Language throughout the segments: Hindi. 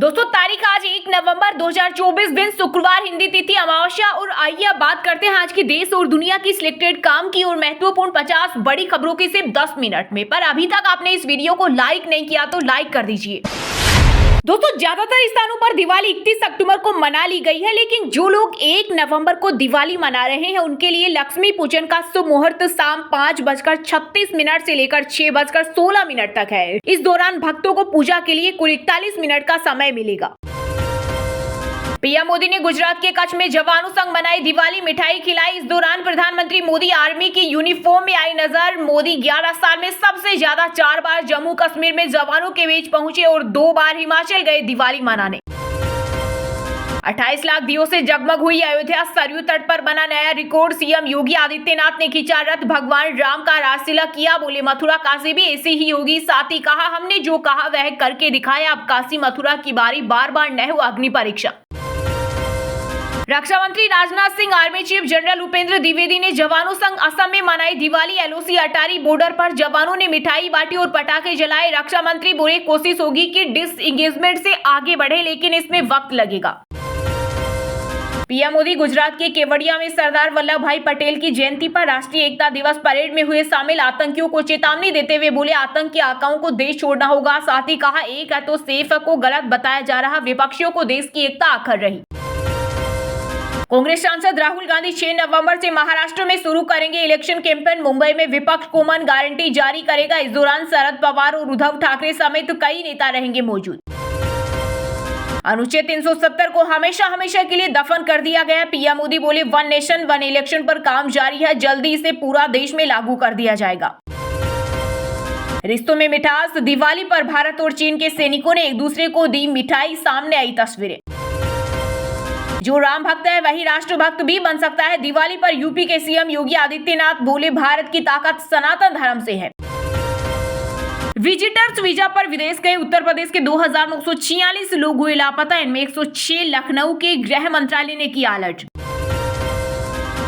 दोस्तों तारीख आज 1 नवंबर 2024 दिन शुक्रवार, हिंदी तिथि अमावस्या। और आइए अब बात करते हैं आज की देश और दुनिया की सिलेक्टेड काम की और महत्वपूर्ण 50 बड़ी खबरों की सिर्फ 10 मिनट में। पर अभी तक आपने इस वीडियो को लाइक नहीं किया तो लाइक कर दीजिए। दोस्तों ज्यादातर स्थानों पर दिवाली 31 अक्टूबर को मना ली गई है, लेकिन जो लोग 1 नवंबर को दिवाली मना रहे हैं उनके लिए लक्ष्मी पूजन का शुभ मुहूर्त शाम 5:36 से लेकर 6:16 तक है। इस दौरान भक्तों को पूजा के लिए कुल 41 मिनट का समय मिलेगा। पीएम मोदी ने गुजरात के कच्छ में जवानों संग मनाई दिवाली, मिठाई खिलाई। इस दौरान प्रधानमंत्री मोदी आर्मी की यूनिफॉर्म में आई नजर। मोदी 11 साल में सबसे ज्यादा 4 बार जम्मू कश्मीर में जवानों के बीच पहुंचे और 2 बार हिमाचल गए दिवाली मनाने। 28 लाख दियों से जगमग हुई अयोध्या, सरयू तट पर बना नया रिकॉर्ड। सीएम योगी आदित्यनाथ ने खींचा रथ, भगवान राम का रासलीला किया। बोले मथुरा काशी भी ऐसी ही होगी। साथ ही कहा हमने जो कहा वह करके दिखाया। अब काशी मथुरा की बारी, बार बार न हो अग्नि परीक्षा। रक्षा मंत्री Rajnath Singh, army chief general Upendra Dwivedi ने जवानों संग असम में मनाई दिवाली। एलओसी अटारी बॉर्डर पर जवानों ने मिठाई बांटी और पटाखे जलाए। रक्षा मंत्री बोले कोशिश होगी कि डिसएंगेजमेंट से आगे बढ़े, लेकिन इसमें वक्त लगेगा। पीएम मोदी गुजरात के केवड़िया में सरदार वल्लभ भाई पटेल की जयंती पर राष्ट्रीय एकता दिवस परेड में हुए शामिल आतंकियों को चेतावनी देते हुए बोले आतंक के आकाओं को देश छोड़ना होगा। साथ ही कहा एक है तो सेफ को गलत बताया जा रहा, विपक्षियों को देश की एकता आखर रही। कांग्रेस सांसद राहुल गांधी 6 नवंबर से महाराष्ट्र में शुरू करेंगे इलेक्शन कैंपेन। मुंबई में विपक्ष कॉमन गारंटी जारी करेगा। इस दौरान शरद पवार और उद्धव ठाकरे समेत कई नेता रहेंगे मौजूद। अनुच्छेद 370 को हमेशा के लिए दफन कर दिया गया। पीएम मोदी बोले वन नेशन वन इलेक्शन पर काम जारी है, जल्दी इसे पूरा देश में लागू कर दिया जाएगा। रिश्तों में मिठास, दिवाली पर भारत और चीन के सैनिकों ने एक दूसरे को दी मिठाई, सामने आई तस्वीरें। जो राम भक्त है वही राष्ट्र भक्त भी बन सकता है। दिवाली पर यूपी के सीएम योगी आदित्यनाथ बोले भारत की ताकत सनातन धर्म से है। विजिटर्स वीजा पर विदेश गए उत्तर प्रदेश के 2946 लोग हुए लापता। इनमें 106 लखनऊ के गृह मंत्रालय ने किया अलर्ट।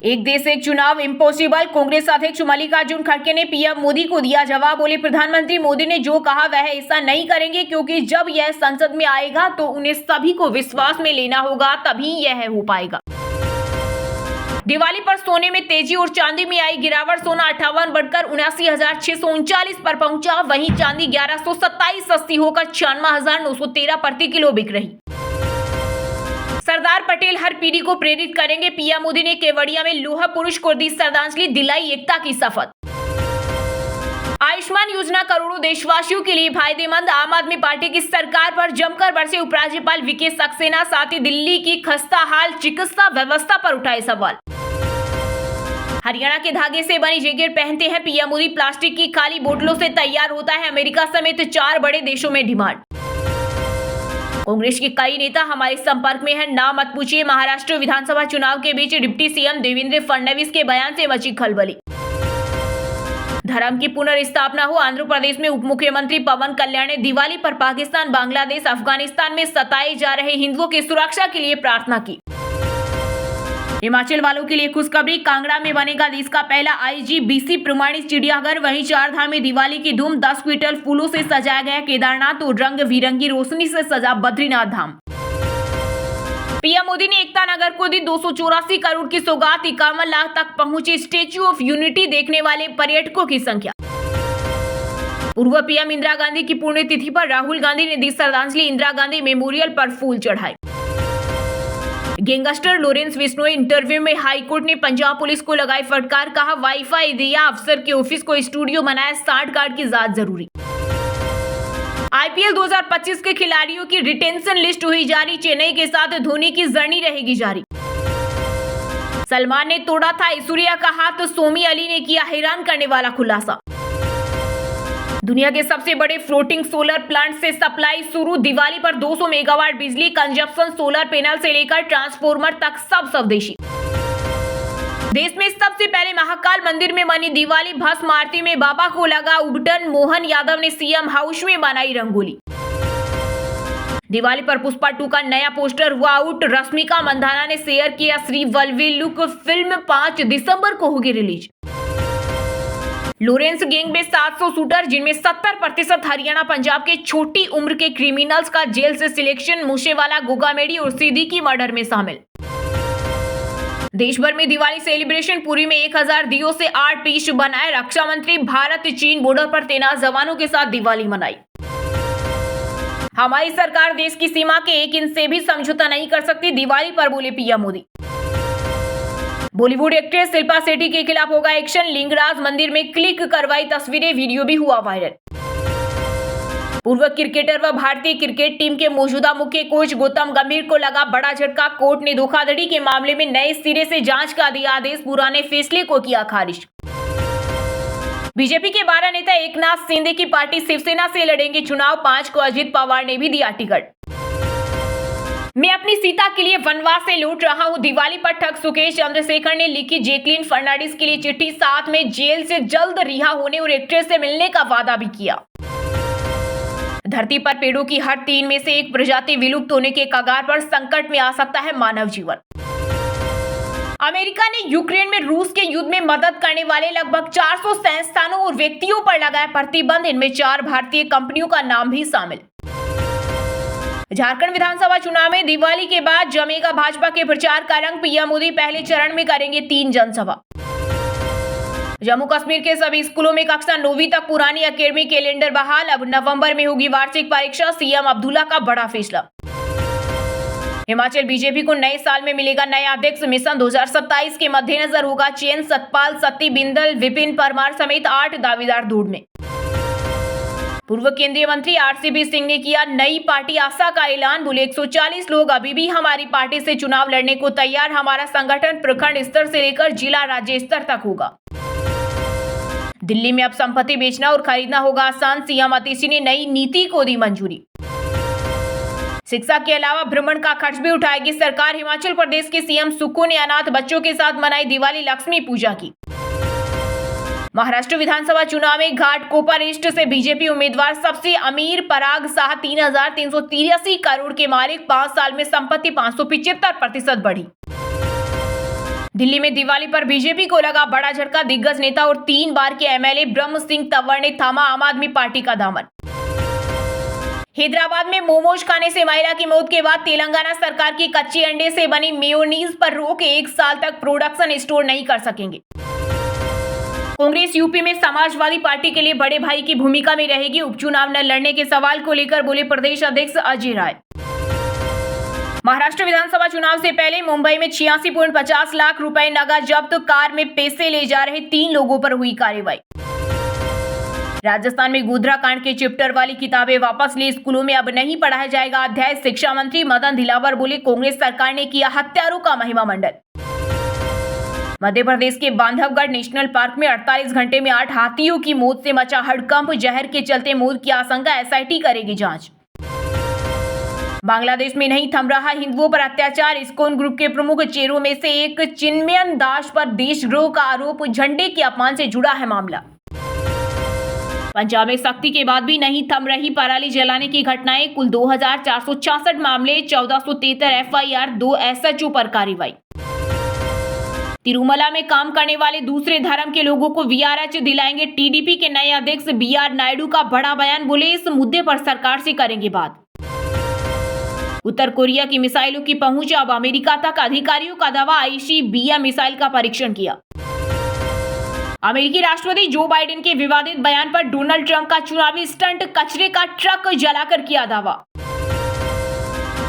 एक देश एक चुनाव इम्पॉसिबल, कांग्रेस अध्यक्ष मल्लिकार्जुन खड़गे ने पीएम मोदी को दिया जवाब। बोले प्रधानमंत्री मोदी ने जो कहा वह ऐसा नहीं करेंगे, क्योंकि जब यह संसद में आएगा तो उन्हें सभी को विश्वास में लेना होगा, तभी यह हो पाएगा। दिवाली पर सोने में तेजी और चांदी में आई गिरावट। सोना 58 बढ़कर 79,639 पर पहुंचा। वहीं चांदी 1127 सस्ती होकर 96,913 प्रति किलो बिक रही। सरदार पटेल हर पीढ़ी को प्रेरित करेंगे। पीएम मोदी ने केवड़िया में लोहा पुरुष को दी श्रद्धांजलि, दिलाई एकता की शपथ। आयुष्मान योजना करोड़ों देशवासियों के लिए फायदेमंद। आम आदमी पार्टी की सरकार पर जमकर बरसे उपराज्यपाल वीके सक्सेना। साथ ही दिल्ली की खस्ताहाल चिकित्सा व्यवस्था पर उठाए सवाल। हरियाणा के धागे से बनी जैकेट पहनते हैं पीएम मोदी। प्लास्टिक की खाली बोतलों से तैयार होता है। अमेरिका समेत 4 बड़े देशों में डिमांड। कांग्रेस के कई नेता हमारे संपर्क में हैं, नाम मत पूछिए। महाराष्ट्र विधानसभा चुनाव के बीच डिप्टी सीएम देवेंद्र फडणवीस के बयान से मची खलबली। धर्म की पुनर्स्थापना हो, आंध्र प्रदेश में उप मुख्यमंत्री पवन कल्याण ने दिवाली पर पाकिस्तान, बांग्लादेश, अफगानिस्तान में सताए जा रहे हिंदुओं की सुरक्षा के लिए प्रार्थना की। हिमाचल वालों के लिए खुशखबरी, कांगड़ा में बनेगा देश का पहला आईजीबीसी प्रमाणित चिड़ियाघर। वहीं 4 धाम में दिवाली की धूम, 10 क्विंटल फूलों से सजाया गया केदारनाथ और रंग बिरंगी रोशनी से सजा बद्रीनाथ धाम। पीएम मोदी ने एकता नगर को दी 284 करोड़ की सौगात। 51 लाख तक पहुंची स्टेच्यू ऑफ यूनिटी देखने वाले पर्यटकों की संख्या। पूर्व पीएम इंदिरा गांधी की पुण्यतिथि पर राहुल गांधी ने दी श्रद्धांजलि। इंदिरा गांधी मेमोरियल पर फूल चढ़ाए। गैंगस्टर लॉरेंस बिश्नोई, इंटरव्यू में हाईकोर्ट ने पंजाब पुलिस को लगाई फटकार। कहा वाईफाई दिया, अफसर के ऑफिस को स्टूडियो बनाया, 60 गार्ड की जांच जरूरी। आईपीएल 2025 के खिलाड़ियों की रिटेंशन लिस्ट हुई जारी। चेन्नई के साथ धोनी की जर्नी रहेगी जारी। सलमान ने तोड़ा था ऐश्वर्या का हाथ, सोमी अली ने किया हैरान करने वाला खुलासा। दुनिया के सबसे बड़े फ्लोटिंग सोलर प्लांट से सप्लाई शुरू। दिवाली पर 200 मेगावाट बिजली कंजप्शन, सोलर पैनल से लेकर ट्रांसफॉर्मर तक सब स्वदेशी। देश में सबसे पहले महाकाल मंदिर में बनी दिवाली भस्म आरती में बाबा को लगा उबटन। मोहन यादव ने सीएम हाउस में बनाई रंगोली। दिवाली पर पुष्पा 2 का नया पोस्टर हुआ आउट। रश्मिका मंदाना ने शेयर किया श्री वल्लवी लुक। फिल्म 5 दिसंबर को होगी रिलीज। लॉरेंस गैंग में 700 शूटर, जिनमें 70% हरियाणा पंजाब के छोटी उम्र के क्रिमिनल्स का जेल से सिलेक्शन। मूसेवाला, गोगामेडी और सिद्दीकी मर्डर में शामिल। देश भर में दिवाली सेलिब्रेशन। पुरी में 1000 दियों से आर्ट पीस बनाए। रक्षा मंत्री भारत चीन बॉर्डर पर तैनात जवानों के साथ दिवाली मनाई। हमारी सरकार देश की सीमा के 1 इंच से भी समझौता नहीं कर सकती, दिवाली पर बोले पीएम मोदी। बॉलीवुड एक्ट्रेस शिल्पा शेट्टी के खिलाफ होगा एक्शन। लिंगराज मंदिर में क्लिक करवाई तस्वीरें, वीडियो भी हुआ वायरल। पूर्व क्रिकेटर व भारतीय क्रिकेट टीम के मौजूदा मुख्य कोच गौतम गंभीर को लगा बड़ा झटका। कोर्ट ने धोखाधड़ी के मामले में नए सिरे से जांच का दिया आदेश, पुराने फैसले को किया खारिज। बीजेपी के 12 नेता एकनाथ शिंदे की पार्टी शिवसेना से लड़ेंगे चुनाव। 5 को अजित पवार ने भी दिया टिकट। मैं अपनी सीता के लिए वनवास से लौट रहा हूं, दिवाली पर ठग सुकेश चंद्रशेखर ने लिखी जैकलीन फर्नांडिस के लिए चिट्ठी। साथ में जेल से जल्द रिहा होने और एक्ट्रेस से मिलने का वादा भी किया। धरती पर पेड़ों की हर 3 में से 1 प्रजाति विलुप्त होने के कगार पर, संकट में आ सकता है मानव जीवन। अमेरिका ने यूक्रेन में रूस के युद्ध में मदद करने वाले लगभग 400 संस्थानों और व्यक्तियों पर लगाया प्रतिबंध। इनमें 4 भारतीय कंपनियों का नाम भी शामिल। झारखंड विधानसभा चुनाव में दिवाली के बाद जमेगा भाजपा के प्रचार का रंग। पीएम मोदी पहले चरण में करेंगे 3 जनसभा। जम्मू कश्मीर के सभी स्कूलों में कक्षा 9वीं तक पुरानी एकेडमिक कैलेंडर बहाल। अब नवंबर में होगी वार्षिक परीक्षा, सीएम अब्दुल्ला का बड़ा फैसला। हिमाचल बीजेपी को नए साल में मिलेगा नया अध्यक्ष। मिशन 2027 के मद्देनजर होगा चयन। सतपाल सत्ती, बिंदल, विपिन परमार समेत 8 दावेदार दौड़ में। पूर्व केंद्रीय मंत्री आरसीपी सिंह ने किया नई पार्टी आशा का ऐलान। बोले 140 लोग अभी भी हमारी पार्टी से चुनाव लड़ने को तैयार। हमारा संगठन प्रखंड स्तर से लेकर जिला राज्य स्तर तक होगा। दिल्ली में अब संपत्ति बेचना और खरीदना होगा आसान। सीएम अतिशी ने नई नीति को दी मंजूरी। शिक्षा के अलावा भ्रमण का खर्च भी उठाएगी सरकार। हिमाचल प्रदेश के सीएम सुक्खू ने अनाथ बच्चों के साथ मनाई दिवाली, लक्ष्मी पूजा की। महाराष्ट्र विधानसभा चुनाव में घाटकोपर ईस्ट से बीजेपी उम्मीदवार सबसे अमीर पराग शाह 3,383 करोड़ के मालिक। 5 साल में संपत्ति 575% बढ़ी। दिल्ली में दिवाली पर बीजेपी को लगा बड़ा झटका। दिग्गज नेता और 3 बार के एमएलए ब्रह्म सिंह तंवर ने थामा आम आदमी पार्टी का दामन। हैदराबाद में मोमोज खाने से महिला की मौत के बाद तेलंगाना सरकार की कच्चे अंडे से बनी मेयोनीज पर रोक। 1 साल तक प्रोडक्शन स्टोर नहीं कर सकेंगे। कांग्रेस यूपी में समाजवादी पार्टी के लिए बड़े भाई की भूमिका में रहेगी। उपचुनाव न लड़ने के सवाल को लेकर बोले प्रदेश अध्यक्ष अजय राय। महाराष्ट्र विधानसभा चुनाव से पहले मुंबई में 86.50 लाख रुपए नगद जब्त। कार में पैसे ले जा रहे 3 लोगों पर हुई कार्रवाई। राजस्थान में गोधरा कांड के चैप्टर वाली किताबें वापस ली। स्कूलों में अब नहीं पढ़ाया जाएगा अध्याय। शिक्षा मंत्री मदन दिलावर बोले कांग्रेस सरकार ने किया हत्यारों का महिमा मंडल। मध्य प्रदेश के बांधवगढ़ नेशनल पार्क में 48 घंटे में 8 हाथियों की मौत से मचा हड़कंप। जहर के चलते मौत की आशंका, एसआईटी करेगी जांच। बांग्लादेश में नहीं थम रहा हिंदुओं पर अत्याचार। इस्कॉन ग्रुप के प्रमुख चेहरों में से एक चिन्मयन दास पर देशद्रोह का आरोप। झंडे के अपमान से जुड़ा है मामला। पंजाब में सख्ती के बाद भी नहीं थम रही पराली जलाने की घटनाएं। कुल 2466 मामले, 1473 एफआईआर, 2 एसएचओ पर कार्रवाई। तिरुमला में काम करने वाले दूसरे धर्म के लोगों को वीआरएच दिलाएंगे। टीडीपी के नए अध्यक्ष बीआर नायडू का बड़ा बयान। बोले इस मुद्दे पर सरकार से करेंगे बात। उत्तर कोरिया की मिसाइलों की पहुंच अब अमेरिका तक। अधिकारियों का दावा, आईसीबीएम मिसाइल का परीक्षण किया। अमेरिकी राष्ट्रपति जो बाइडेन के विवादित बयान पर डोनाल्ड ट्रंप का चुनावी स्टंट, कचरे का ट्रक जलाकर किया दावा।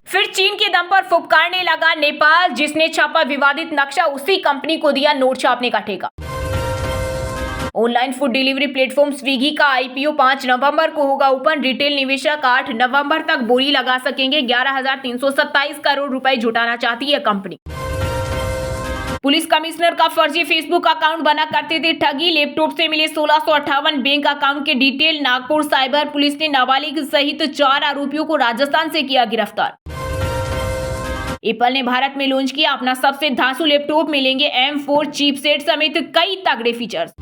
फिर चीन के दम पर फुफकारने लगा नेपाल। जिसने छापा विवादित नक्शा, उसी कंपनी को दिया नोट छापने का ठेका। Online food delivery platform Swiggy का आईपीओ 5 नवंबर को होगा ओपन। रिटेल निवेशक 8 नवंबर तक बोली लगा सकेंगे। 11,327 करोड़ रुपए जुटाना चाहती है कंपनी। पुलिस कमिश्नर का फर्जी फेसबुक अकाउंट बना करते थे ठगी। लैपटॉप से मिले 1658 बैंक अकाउंट के डिटेल। नागपुर साइबर पुलिस ने नाबालिग सहित 4 आरोपियों को राजस्थान से किया गिरफ्तार। एप्पल ने भारत में लॉन्च किया अपना सबसे धांसू लैपटॉप। मिलेंगे M4 चिपसेट समेत कई तगड़े फीचर्स।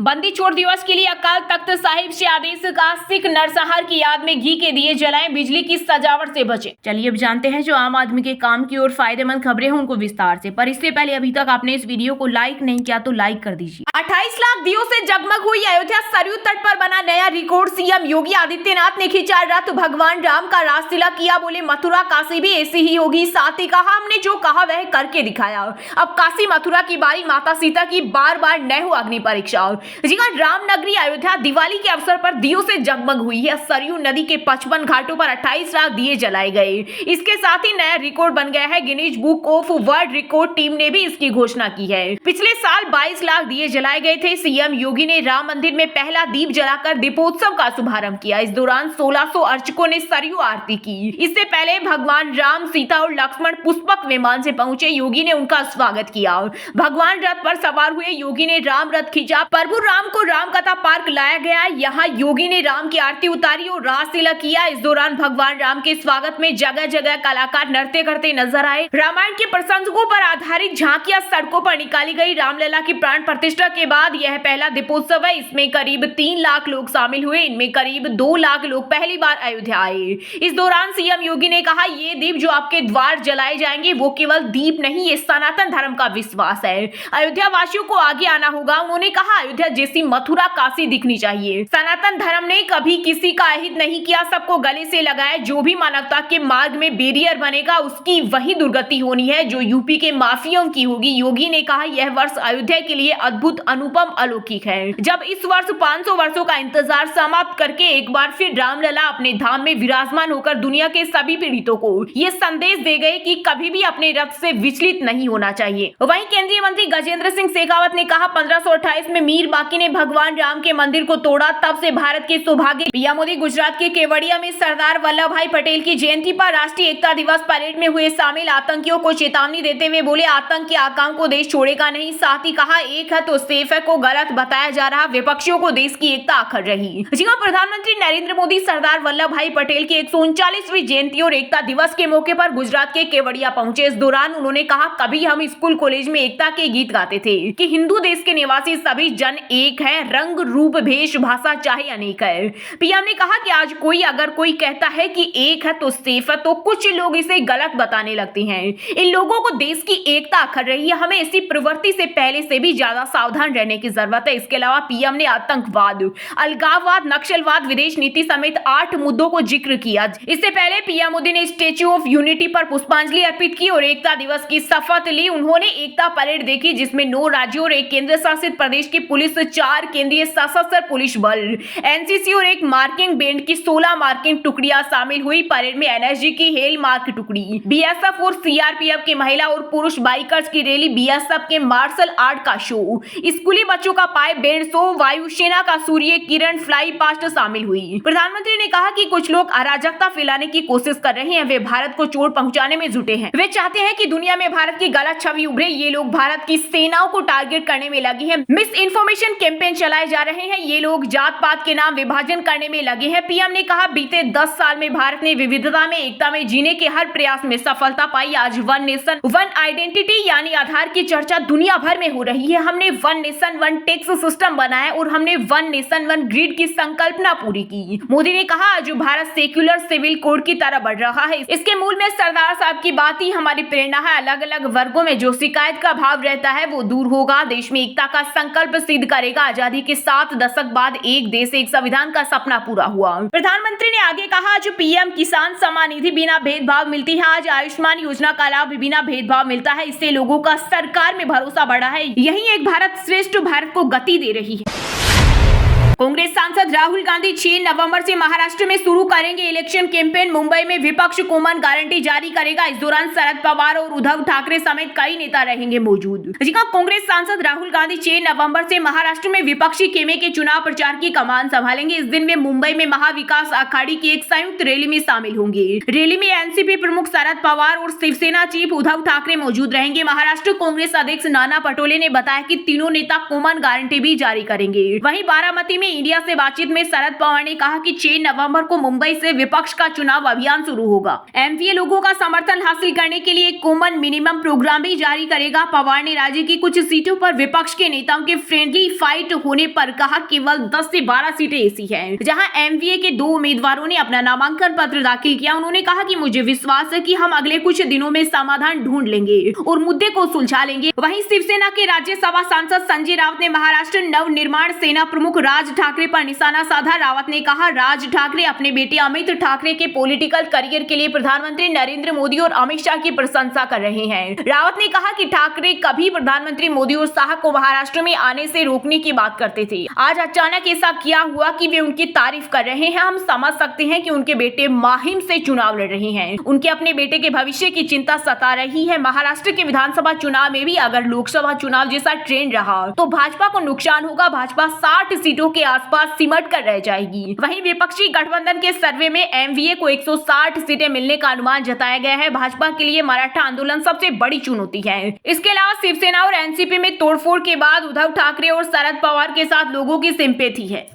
बंदी छोड़ दिवस के लिए अकाल तख्त साहिब से आदेश का। सिख नरसंहार की याद में घी के दिए जलाएं, बिजली की सजावट से बचें। चलिए अब जानते हैं जो आम आदमी के काम की और फायदेमंद खबरें हैं उनको विस्तार से। पर इससे पहले अभी तक आपने इस वीडियो को लाइक नहीं किया तो लाइक कर दीजिए। 28 लाख दियों से जगमग हुई अयोध्या सरयू तट पर बना नया रिकॉर्ड। सीएम योगी आदित्यनाथ ने खींचा रथ, भगवान राम का रासलीला किया, बोले मथुरा काशी भी ऐसी ही होगी। साथ ही कहा हमने जो कहा वह करके दिखाया। अब काशी मथुरा की बारी, माता सीता की बार बार न हो अग्नि परीक्षा। जी हां, राम नगरी अयोध्या दिवाली के अवसर पर दियों से जगमग हुई है। सरयू नदी के 55 घाटों पर 28 लाख दिए जलाए गए। इसके साथ ही नया रिकॉर्ड बन गया है। Guinness book of world record team ने भी इसकी घोषणा की है। पिछले साल 22 लाख दिए जलाए गए थे। सीएम योगी ने राम मंदिर में पहला दीप जलाकर दीपोत्सव का शुभारंभ किया। इस दौरान 1600 अर्चकों ने सरयू आरती की। इससे पहले भगवान राम, सीता और लक्ष्मण पुष्पक विमान से पहुंचे। योगी ने उनका स्वागत किया। भगवान रथ पर सवार हुए। योगी ने राम रथ खींचा। प्रभु राम को रामकथा पार्क लाया गया। यहाँ योगी ने राम की आरती उतारी और रासलीला किया। इस दौरान भगवान राम के स्वागत में जगह जगह कलाकार नृत्य करते नजर आए। रामायण के प्रसंगों पर आधारित झांकियां सड़कों पर निकाली गई। रामलला की प्राण प्रतिष्ठा के बाद यह पहला दीपोत्सव है। इसमें करीब 3 लाख लोग शामिल हुए। इनमें करीब 2 लाख लोग पहली बार अयोध्या आए। इस दौरान सीएम योगी ने कहा, ये दीप जो आपके द्वार जलाए जाएंगे वो केवल दीप नहीं, ये सनातन धर्म का विश्वास है। अयोध्या वासियों को आगे आना होगा। उन्होंने कहा, अयोध्या जैसी मथुरा काशी दिखनी चाहिए। सनातन धर्म ने कभी किसी का अहित नहीं किया, सबको गले से लगाया। जो भी मानवता के मार्ग में बैरियर बनेगा उसकी वही दुर्गति होनी है जो यूपी के माफियों की होगी। योगी ने कहा, यह वर्ष अयोध्या के लिए अद्भुत, अनुपम, अलौकिक है। जब इस वर्ष 500 वर्षों का इंतजार समाप्त करके एक बार फिर रामलला अपने धाम में विराजमान होकर दुनिया के सभी पीड़ितों को ये संदेश दे गए कि कभी भी अपने रथ से विचलित नहीं होना चाहिए। वहीं केंद्रीय मंत्री गजेंद्र सिंह शेखावत ने कहा, 1528 में मीर बाकी ने भगवान राम के मंदिर को तोड़ा, तब से भारत के सौभाग्य। पीएम मोदी गुजरात के केवड़िया में सरदार वल्लभ भाई पटेल की जयंती पर राष्ट्रीय एकता दिवस परेड में हुए शामिल आतंकियों को चेतावनी देते हुए बोले, आतंक के आकाओं को देश छोड़ेगा नहीं। साथ ही कहा, एक है तो सेफ है को गलत बताया जा रहा, विपक्षियों को देश की एकता आखर रही। जी हां, प्रधानमंत्री नरेंद्र मोदी सरदार वल्लभ भाई पटेल की 139वीं जयंती और एकता दिवस के मौके पर गुजरात के केवड़िया पहुंचे। इस दौरान उन्होंने कहा, कभी हम स्कूल कॉलेज में एकता के गीत गाते थे कि हिंदू देश के निवासी सभी जन एक है, रंग रूप भेष भाषा चाहे अनेक है। पीएम ने कहा कि आज कोई अगर कोई कहता है कि एक है तो सेफ है तो कुछ लोग इसे गलत बताने लगते हैं। इन लोगों को देश की एकता आखर रही है। हमें इसी प्रवृत्ति से पहले से भी ज्यादा सावधान रहने की जरूरत है। इसके अलावा पीएम ने आतंकवाद, अलगाववाद, नक्सलवाद, विदेश नीति समेत 8 मुद्दों को जिक्र किया। इससे पहले पीएम मोदी ने स्टैच्यू ऑफ यूनिटी पर पुष्पांजलि अर्पित की और एकता दिवस की शपथ ली। उन्होंने एकता परेड देखी जिसमें 9 राज्यों और 1 केंद्र शासित प्रदेश की पुलिस, 4 केंद्रीय सशस्त्र पुलिस बल, एनसीसी और 1 मार्किंग बैंड की 16 मार्किंग टुकड़ियां शामिल हुई। परेड में एनएसजी की हेल मार्क टुकड़ी, बीएसएफ और सीआरपीएफ के महिला और पुरुष बाइकर्स की रैली, बीएसएफ के मार्शल आर्ट का शो, स्कूली बच्चों का पाइप बैंड शो, वायुसेना का सूर्य किरण फ्लाई पास्ट शामिल हुई। प्रधानमंत्री ने कहा कि कुछ लोग अराजकता फैलाने की कोशिश कर रहे हैं। वे भारत को चोट पहुंचाने में जुटे हैं। वे चाहते हैं कि दुनिया में भारत की गलत छवि उभरे। ये लोग भारत की सेनाओं को टारगेट करने में लगे हैं। मिस इन्फॉर्मेशन कैंपेन चलाए जा रहे हैं। ये लोग जात पात के नाम विभाजन करने में लगे हैं। पीएम ने कहा, बीते 10 साल में भारत ने विविधता में एकता में जीने के हर प्रयास में सफलता पाई। आज वन नेशन वन आइडेंटिटी यानी आधार की चर्चा दुनिया भर में हो रही है। हमने one nation one tax system बनाया और हमने वन नेशन वन ग्रिड की संकल्पना पूरी की। मोदी ने कहा, आज भारत सेक्युलर सिविल कोड की तरह बढ़ रहा है। इसके मूल में सरदार साहब की बात ही हमारी प्रेरणा है। अलग अलग वर्गों में जो शिकायत का भाव रहता है वो दूर होगा। देश में एकता का संकल्प सिद्ध करेगा। आजादी के 7 दशक बाद एक देश एक संविधान का सपना पूरा हुआ। प्रधानमंत्री ने आगे कहा, आज पीएम किसान सम्मान निधि बिना भेदभाव मिलती है। आज आयुष्मान योजना का लाभ बिना भेदभाव मिलता है। इससे लोगों का सरकार में भरोसा बढ़ा है। यही एक भारत श्रेष्ठ भारत को गति दे रही है। कांग्रेस सांसद राहुल गांधी 6 नवंबर से महाराष्ट्र में शुरू करेंगे इलेक्शन कैंपेन। मुंबई में विपक्ष कॉमन गारंटी जारी करेगा। इस दौरान शरद पवार और उद्धव ठाकरे समेत कई नेता रहेंगे मौजूद। जी हां, कांग्रेस सांसद राहुल गांधी 6 नवंबर से महाराष्ट्र में विपक्षी खेमे के चुनाव प्रचार की कमान संभालेंगे। इस दिन वे मुंबई में महाविकास अखाड़ी की एक संयुक्त रैली में शामिल होंगे। रैली में एनसीपी प्रमुख शरद पवार और शिवसेना चीफ उद्धव ठाकरे मौजूद रहेंगे। महाराष्ट्र कांग्रेस अध्यक्ष नाना पटोले ने बताया कि तीनों नेता कॉमन गारंटी भी जारी करेंगे। वहीं बारामती में इंडिया से बातचीत में शरद पवार ने कहा कि 6 नवंबर को मुंबई से विपक्ष का चुनाव अभियान शुरू होगा। एमवीए लोगों का समर्थन हासिल करने के लिए एक कॉमन मिनिमम प्रोग्राम भी जारी करेगा। पवार ने राज्य की कुछ सीटों पर विपक्ष के नेताओं के फ्रेंडली फाइट होने पर कहा केवल 10 से 12 सीटें ऐसी हैं जहां एमवीए के 2 उम्मीदवारों ने अपना नामांकन पत्र दाखिल किया। उन्होंने कहा कि मुझे विश्वास है कि हम अगले कुछ दिनों में समाधान ढूंढ लेंगे और मुद्दे को सुलझा लेंगे। वहीं शिवसेना के राज्यसभा सांसद संजय राउत ने महाराष्ट्र नव निर्माण सेना प्रमुख राज ठाकरे पर निशाना साधा। रावत ने कहा राज ठाकरे अपने बेटे अमित ठाकरे के पॉलिटिकल करियर के लिए प्रधानमंत्री नरेंद्र मोदी और अमित शाह की प्रशंसा कर रहे हैं। रावत ने कहा कि ठाकरे कभी प्रधानमंत्री मोदी और शाह को महाराष्ट्र में आने से रोकने की बात करते थे। आज अचानक ऐसा क्या हुआ कि वे उनकी तारीफ कर रहे हैं। हम समझ सकते हैं कि उनके बेटे माहिम से चुनाव लड़ रहे हैं। उनके अपने बेटे के भविष्य की चिंता सता रही है। महाराष्ट्र के विधानसभा चुनाव में भी अगर लोकसभा चुनाव जैसा ट्रेंड रहा तो भाजपा को नुकसान होगा। भाजपा 60 सीटों के आसपास सिमट कर रह जाएगी। वहीं विपक्षी गठबंधन के सर्वे में एमवीए को 160 सीटें मिलने का अनुमान जताया गया है। भाजपा के लिए मराठा आंदोलन सबसे बड़ी चुनौती है। इसके अलावा शिवसेना और एनसीपी में तोड़फोड़ के बाद उद्धव ठाकरे और शरद पवार के साथ लोगों की सिंपैथी है।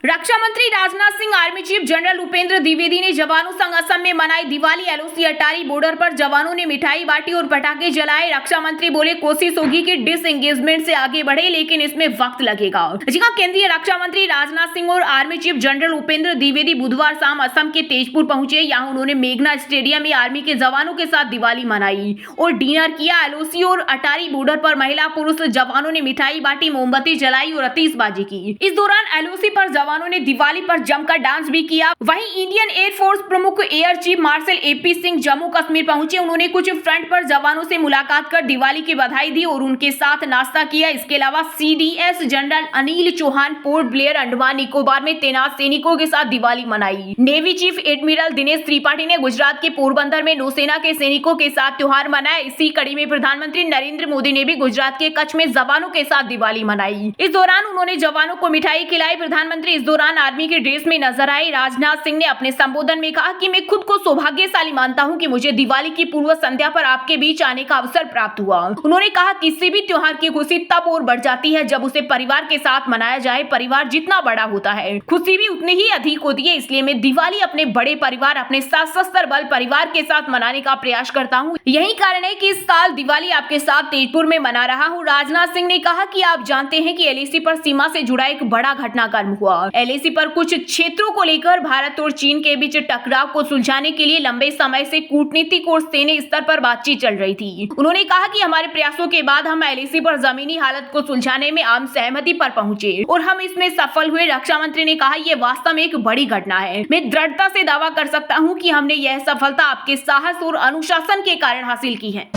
रक्षा मंत्री Rajnath Singh, army chief general Upendra Dwivedi ने जवानों संग असम में मनाई दिवाली। एलओसी अटारी बॉर्डर पर जवानों ने मिठाई बांटी और पटाखे जलाए। रक्षा मंत्री बोले कोशिश होगी कि डिसएंगेजमेंट से आगे बढ़े लेकिन इसमें वक्त लगेगा। जी हां, केंद्रीय रक्षा मंत्री राजनाथ सिंह और army chief general Upendra Dwivedi बुधवार शाम असम के तेजपुर पहुंचे। यहाँ उन्होंने मेघना स्टेडियम में आर्मी के जवानों के साथ दिवाली मनाई और डिनर किया। एलओसी और अटारी बॉर्डर पर महिला पुरुष जवानों ने मिठाई बांटी, मोमबत्ती जलाई और आतिशबाजी की। इस दौरान एलओसी पर जवानों ने दिवाली पर जमकर डांस भी किया। वहीं इंडियन एयरफोर्स प्रमुख air chief marshal AP Singh Jammu Kashmir पहुंचे। उन्होंने कुछ फ्रंट पर जवानों से मुलाकात कर दिवाली की बधाई दी और उनके साथ नाश्ता किया। इसके अलावा सीडीएस जनरल अनिल चौहान पोर्ट ब्लेयर अंडमान निकोबार में तैनात सैनिकों के साथ दिवाली मनाई। Navy chief admiral Dinesh Tripathi ने गुजरात के पोरबंदर में नौसेना के सैनिकों के साथ त्योहार मनाया। इसी कड़ी में प्रधानमंत्री नरेंद्र मोदी ने भी गुजरात के कच्छ में जवानों के साथ दिवाली मनाई। इस दौरान उन्होंने जवानों को मिठाई खिलाई। प्रधानमंत्री इस दौरान आर्मी के ड्रेस में नजर आए। राजनाथ सिंह ने अपने संबोधन में कहा कि मैं खुद को सौभाग्यशाली मानता हूं कि मुझे दिवाली की पूर्व संध्या पर आपके बीच आने का अवसर प्राप्त हुआ। उन्होंने कहा किसी भी त्योहार की खुशी तब और बढ़ जाती है जब उसे परिवार के साथ मनाया जाए। परिवार जितना बड़ा होता है खुशी भी उतनी ही अधिक होती है। इसलिए मैं दिवाली अपने बड़े परिवार, अपने सशस्त्र बल परिवार के साथ मनाने का प्रयास करता हूँ। यही कारण है कि इस साल दिवाली आपके साथ तेजपुर में मना रहा हूँ। राजनाथ सिंह ने कहा कि आप जानते हैं कि एलएसी पर सीमा से जुड़ा एक बड़ा घटनाक्रम हुआ। एलएसी पर कुछ क्षेत्रों को लेकर भारत और चीन के बीच टकराव को सुलझाने के लिए लंबे समय से कूटनीतिक और सैन्य स्तर पर बातचीत चल रही थी। उन्होंने कहा कि हमारे प्रयासों के बाद हम एलएसी पर जमीनी हालत को सुलझाने में आम सहमति पर पहुंचे और हम इसमें सफल हुए। रक्षा मंत्री ने कहा यह वास्तव में एक बड़ी घटना है। मैं दृढ़ता से दावा कर सकता हूं कि हमने यह सफलता आपके साहस और अनुशासन के कारण हासिल की है।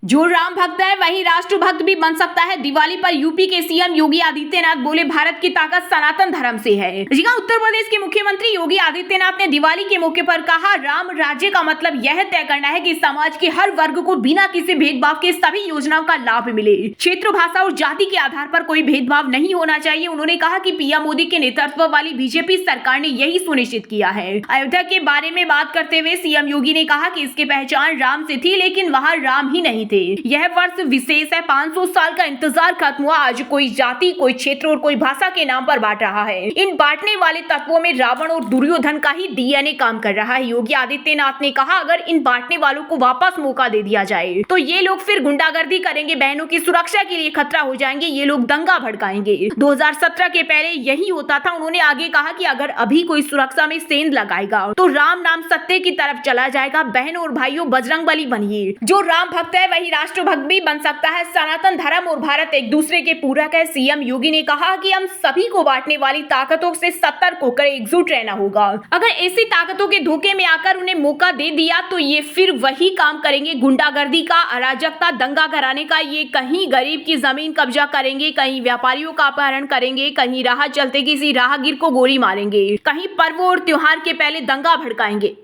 जो राम भक्त है वही राष्ट्र भक्त भी बन सकता है। दिवाली पर यूपी के सीएम योगी आदित्यनाथ बोले भारत की ताकत सनातन धर्म से है। जी हां, उत्तर प्रदेश के मुख्यमंत्री योगी आदित्यनाथ ने दिवाली के मौके पर कहा राम राज्य का मतलब यह तय करना है कि समाज के हर वर्ग को बिना किसी भेदभाव के सभी योजनाओं का लाभ मिले। क्षेत्र, भाषा और जाति के आधार पर कोई भेदभाव नहीं होना चाहिए। उन्होंने कहा कि पीएम मोदी के नेतृत्व वाली बीजेपी सरकार ने यही सुनिश्चित किया है। अयोध्या के बारे में बात करते हुए सीएम योगी ने कहा कि इसकी पहचान राम से थी लेकिन वहाँ राम ही नहीं थे। यह वर्ष विशेष है। 500 साल का इंतजार खत्म हुआ। आज कोई जाति, कोई क्षेत्र और कोई भाषा के नाम पर बांट रहा है। इन बांटने वाले तत्वों में रावण और दुर्योधन का ही डीएनए काम कर रहा है। योगी आदित्यनाथ ने कहा अगर इन बांटने वालों को वापस मौका दे दिया जाए तो ये लोग फिर गुंडागर्दी करेंगे, बहनों की सुरक्षा के लिए खतरा हो जाएंगे, ये लोग दंगा भड़काएंगे। 2017 के पहले यही होता था। उन्होंने आगे कहा कि अगर अभी कोई सुरक्षा में सेंध लगाएगा तो राम नाम सत्य की तरफ चला जाएगा। बहनों और भाइयों, बजरंगबली बनिए। जो राम भक्त है वही राष्ट्र भक्त भी बन सकता है। सनातन धर्म और भारत एक दूसरे के पूरक है। सीएम योगी ने कहा कि हम सभी को बांटने वाली ताकतों से सतर्क होकर एकजुट रहना होगा। अगर ऐसी ताकतों के धोखे में आकर उन्हें मौका दे दिया तो ये फिर वही काम करेंगे, गुंडागर्दी का, अराजकता, दंगा कराने का। ये कहीं गरीब की जमीन कब्जा करेंगे, कहीं व्यापारियों का अपहरण करेंगे, कहीं राह चलते किसी राहगीर को गोली मारेंगे, कहीं पर्वों और त्योहार के पहले दंगा भड़काएंगे।